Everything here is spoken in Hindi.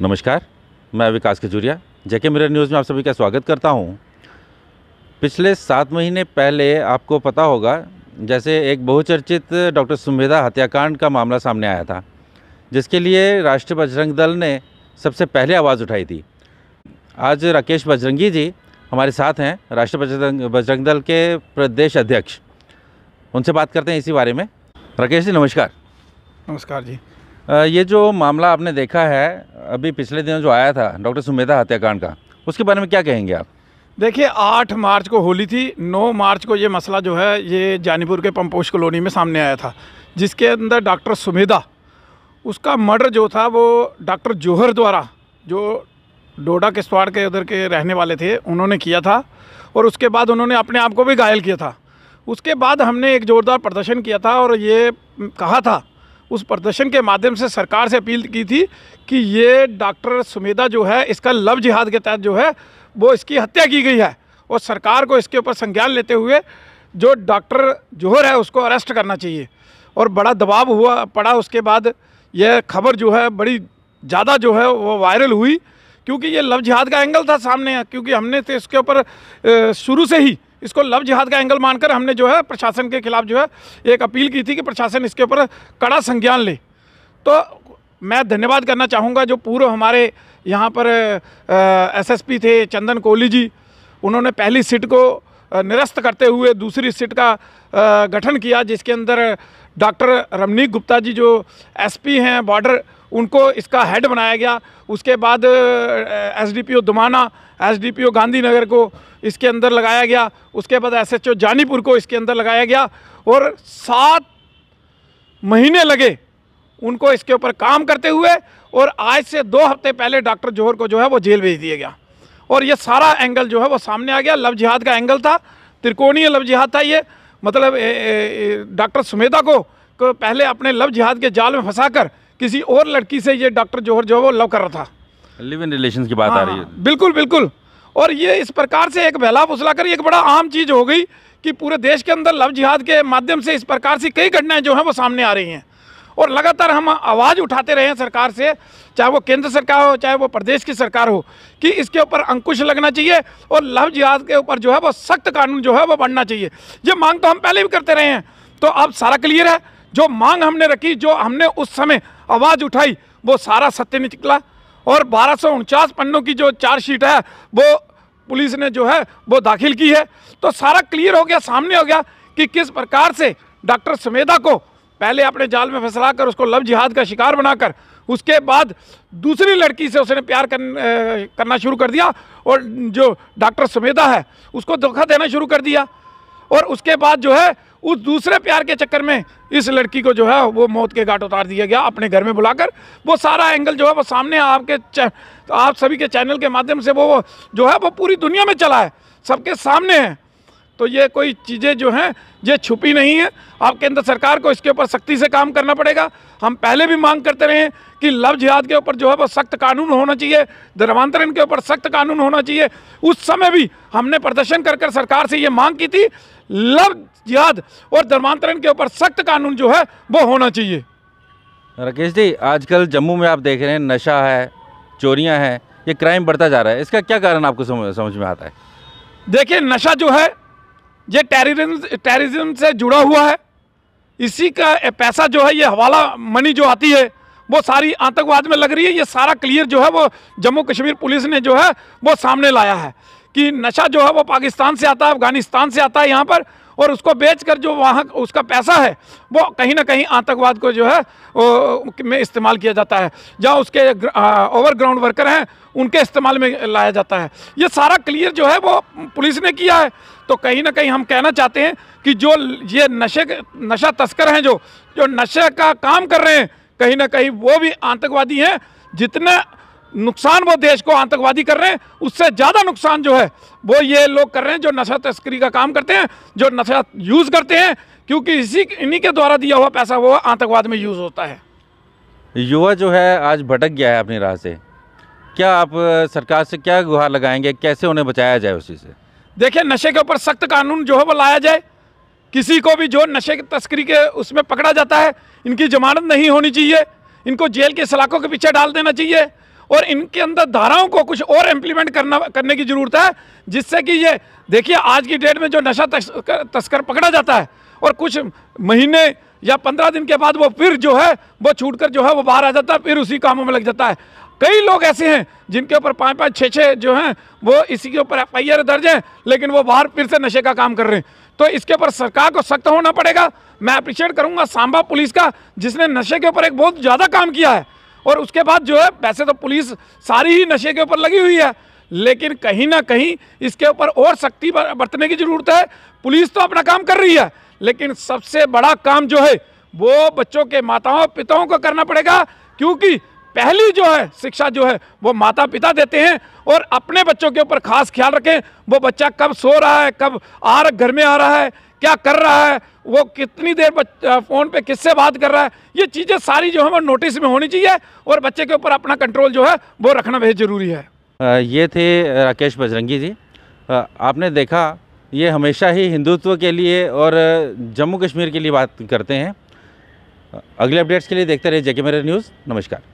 नमस्कार, मैं विकास खजूरिया जेके मिरर न्यूज़ में आप सभी का स्वागत करता हूं। पिछले 7 महीने पहले आपको पता होगा, जैसे एक बहुचर्चित डॉक्टर सुमेधा हत्याकांड का मामला सामने आया था, जिसके लिए राष्ट्रीय बजरंग दल ने सबसे पहले आवाज़ उठाई थी। आज राकेश बजरंगी जी हमारे साथ हैं, राष्ट्रीय बजरंग दल के प्रदेश अध्यक्ष। उनसे बात करते हैं इसी बारे में। राकेश जी नमस्कार। नमस्कार जी। ये जो मामला आपने देखा है अभी पिछले दिनों जो आया था डॉक्टर सुमेधा हत्याकांड का, उसके बारे में क्या कहेंगे आप? देखिए, 8 मार्च को होली थी, 9 मार्च को ये मसला जो है ये जानीपुर के पंपोश कॉलोनी में सामने आया था, जिसके अंदर डॉक्टर सुमेधा, उसका मर्डर जो था वो डॉक्टर जौहर द्वारा, जो डोडा किश्तवाड़ के उधर के रहने वाले थे, उन्होंने किया था। और उसके बाद उन्होंने अपने आप को भी घायल किया था। उसके बाद हमने एक ज़ोरदार प्रदर्शन किया था और ये कहा था, उस प्रदर्शन के माध्यम से सरकार से अपील की थी कि ये डॉक्टर सुमेधा जो है, इसका लव जिहाद के तहत जो है वो इसकी हत्या की गई है और सरकार को इसके ऊपर संज्ञान लेते हुए जो डॉक्टर जौहर है उसको अरेस्ट करना चाहिए। और बड़ा दबाव पड़ा। उसके बाद यह खबर जो है बड़ी ज़्यादा जो है वो वायरल हुई, क्योंकि ये लव जिहाद का एंगल था सामने। क्योंकि हमने तो इसके ऊपर शुरू से ही इसको लव जिहाद का एंगल मानकर हमने जो है प्रशासन के खिलाफ जो है एक अपील की थी कि प्रशासन इसके ऊपर कड़ा संज्ञान ले। तो मैं धन्यवाद करना चाहूँगा जो पूर्व हमारे यहाँ पर एसएसपी थे चंदन कोहली जी, उन्होंने पहली सिट को निरस्त करते हुए दूसरी सिट का गठन किया, जिसके अंदर डॉक्टर रमनीक गुप्ता जी जो एसपी हैं बॉर्डर, उनको इसका हेड बनाया गया। उसके बाद एसडीपीओ दुमाना, एसडीपीओ गांधीनगर को इसके अंदर लगाया गया। उसके बाद एसएचओ जानीपुर को इसके अंदर लगाया गया और 7 महीने लगे उनको इसके ऊपर काम करते हुए। और आज से 2 हफ्ते पहले डॉक्टर जौहर को जो है वो जेल भेज दिया गया। और ये सारा एंगल जो है वो सामने आ गया। लव जिहाद का एंगल था, त्रिकोणीय लव जिहाद था ये। मतलब डॉक्टर सुमेधा को पहले अपने लव जिहाद के जाल में फंसाकर किसी और लड़की से ये डॉक्टर जौहर जो है वो लव कर रहा था। लिव इन रिलेशन की बात आ रही है। बिल्कुल बिल्कुल। और ये इस प्रकार से एक बहला फुसला कर एक बड़ा आम चीज़ हो गई कि पूरे देश के अंदर लव जिहाद के माध्यम से इस प्रकार से कई घटनाएं जो हैं वो सामने आ रही हैं। और लगातार हम आवाज़ उठाते रहे हैं सरकार से, चाहे वो केंद्र सरकार हो चाहे वो प्रदेश की सरकार हो, कि इसके ऊपर अंकुश लगना चाहिए और लव जिहाद के ऊपर जो है वो सख्त कानून जो है वो बनना चाहिए। ये मांग तो हम पहले भी करते रहे हैं, तो अब सारा क्लियर है। जो मांग हमने रखी, जो हमने उस समय आवाज़ उठाई, वो सारा सत्य निकला। और 1249 पन्नों की जो चार्जशीट है वो पुलिस ने जो है वो दाखिल की है। तो सारा क्लियर हो गया, सामने हो गया कि किस प्रकार से डॉक्टर सुमेधा को पहले अपने जाल में फंसलाकर उसको लव जिहाद का शिकार बनाकर उसके बाद दूसरी लड़की से उसने प्यार करना शुरू कर दिया और जो डॉक्टर सुमेधा है उसको धोखा देना शुरू कर दिया। और उसके बाद जो है उस दूसरे प्यार के चक्कर में इस लड़की को जो है वो मौत के घाट उतार दिया गया अपने घर में बुलाकर। वो सारा एंगल जो है वो सामने आप सभी के चैनल के माध्यम से वो जो है वो पूरी दुनिया में चला है, सबके सामने है। तो ये कोई चीज़ें जो हैं ये छुपी नहीं है। आप केंद्र सरकार को इसके ऊपर सख्ती से काम करना पड़ेगा। हम पहले भी मांग करते रहे हैं कि लव जिहाद के ऊपर जो है वो सख्त कानून होना चाहिए, धर्मांतरण के ऊपर सख्त कानून होना चाहिए। उस समय भी हमने प्रदर्शन कर सरकार से ये मांग की थी, लव जिहाद और धर्मांतरण के ऊपर सख्त कानून जो है वो होना चाहिए। राकेश जी, आजकल जम्मू में आप देख रहे हैं नशा है, चोरियां हैं, ये क्राइम बढ़ता जा रहा है, इसका क्या कारण आपको समझ में आता है? देखिए, नशा जो है ये टेररिज्म से जुड़ा हुआ है। इसी का पैसा जो है, ये हवाला मनी जो आती है वो सारी आतंकवाद में लग रही है। ये सारा क्लियर जो है वो जम्मू कश्मीर पुलिस ने जो है वो सामने लाया है कि नशा जो है वो पाकिस्तान से आता है, अफगानिस्तान से आता है यहाँ पर, और उसको बेचकर जो वहाँ उसका पैसा है वो कहीं ना कहीं आतंकवाद को जो है में इस्तेमाल किया जाता है। जहाँ उसके ओवरग्राउंड वर्कर हैं उनके इस्तेमाल में लाया जाता है। ये सारा क्लियर जो है वो पुलिस ने किया है। तो कहीं ना कहीं हम कहना चाहते हैं कि जो ये नशा तस्कर हैं, जो नशे का काम कर रहे हैं, कहीं ना कहीं वो भी आतंकवादी हैं। जितना नुकसान वो देश को आतंकवादी कर रहे हैं, उससे ज़्यादा नुकसान जो है वो ये लोग कर रहे हैं जो नशा तस्करी का काम करते हैं, जो नशा यूज़ करते हैं, क्योंकि इन्हीं के द्वारा दिया हुआ पैसा वो आतंकवाद में यूज़ होता है। युवा जो है आज भटक गया है अपनी राह से, क्या आप सरकार से क्या गुहार लगाएंगे, कैसे उन्हें बचाया जाए उसी से? देखिए, नशे के ऊपर सख्त कानून जो है वो लाया जाए। किसी को भी जो नशे की तस्करी के उसमें पकड़ा जाता है, इनकी जमानत नहीं होनी चाहिए, इनको जेल के सलाखों के पीछे डाल देना चाहिए। और इनके अंदर धाराओं को कुछ और इम्प्लीमेंट करने की ज़रूरत है, जिससे कि ये देखिए आज की डेट में जो नशा तस्कर पकड़ा जाता है और कुछ महीने या 15 दिन के बाद वो फिर जो है वो छूटकर जो है वो बाहर आ जाता है, फिर उसी कामों में लग जाता है। कई लोग ऐसे हैं जिनके ऊपर 5-5, 6-6 जो हैं वो इसी के ऊपर FIR दर्ज है, लेकिन वो बाहर फिर से नशे का काम कर रहे हैं। तो इसके ऊपर सरकार को सख्त होना पड़ेगा। मैं अप्रिशिएट करूंगा सांबा पुलिस का, जिसने नशे के ऊपर एक बहुत ज़्यादा काम किया है। और उसके बाद जो है वैसे तो पुलिस सारी ही नशे के ऊपर लगी हुई है, लेकिन कहीं ना कहीं इसके ऊपर और सख्ती बरतने की ज़रूरत है। पुलिस तो अपना काम कर रही है, लेकिन सबसे बड़ा काम जो है वो बच्चों के माताओं पिताओं को करना पड़ेगा, क्योंकि पहली जो है शिक्षा जो है वो माता पिता देते हैं। और अपने बच्चों के ऊपर खास ख्याल रखें, वो बच्चा कब सो रहा है, कब घर में आ रहा है, क्या कर रहा है, वो कितनी देर फ़ोन पे किससे बात कर रहा है, ये चीज़ें सारी जो है वो नोटिस में होनी चाहिए। और बच्चे के ऊपर अपना कंट्रोल जो है वो रखना बेहद ज़रूरी है। ये थे राकेश बजरंगी जी। आपने देखा ये हमेशा ही हिंदुत्व के लिए और जम्मू कश्मीर के लिए बात करते हैं। अगले अपडेट्स के लिए देखते रहिए JK मिरर न्यूज़। नमस्कार।